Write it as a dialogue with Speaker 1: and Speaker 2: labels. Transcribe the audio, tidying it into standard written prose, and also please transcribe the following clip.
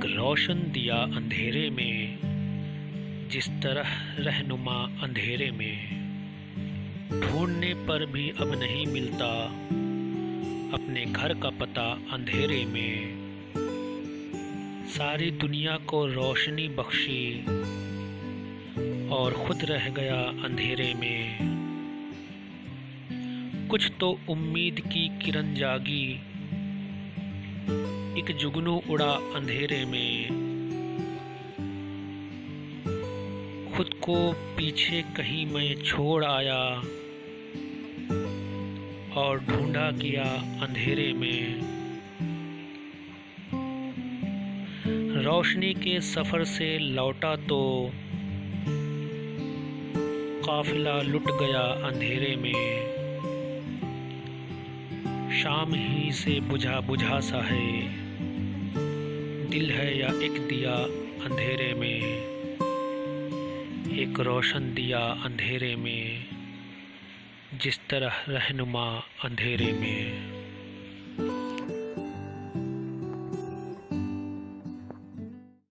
Speaker 1: एक रोशन दिया अंधेरे में, जिस तरह रहनुमा अंधेरे में। ढूंढने पर भी अब नहीं मिलता अपने घर का पता अंधेरे में। सारी दुनिया को रोशनी बख्शी और खुद रह गया अंधेरे में। कुछ तो उम्मीद की किरण जागी, एक जुगनू उड़ा अंधेरे में। खुद को पीछे कहीं मैं छोड़ आया और ढूंढा किया अंधेरे में। रोशनी के सफ़र से लौटा तो काफिला लुट गया अंधेरे में। शाम ही से बुझा बुझा सा है, दिल है या एक दिया अंधेरे में। एक रोशन दिया अंधेरे में, जिस तरह रहनुमा अंधेरे में।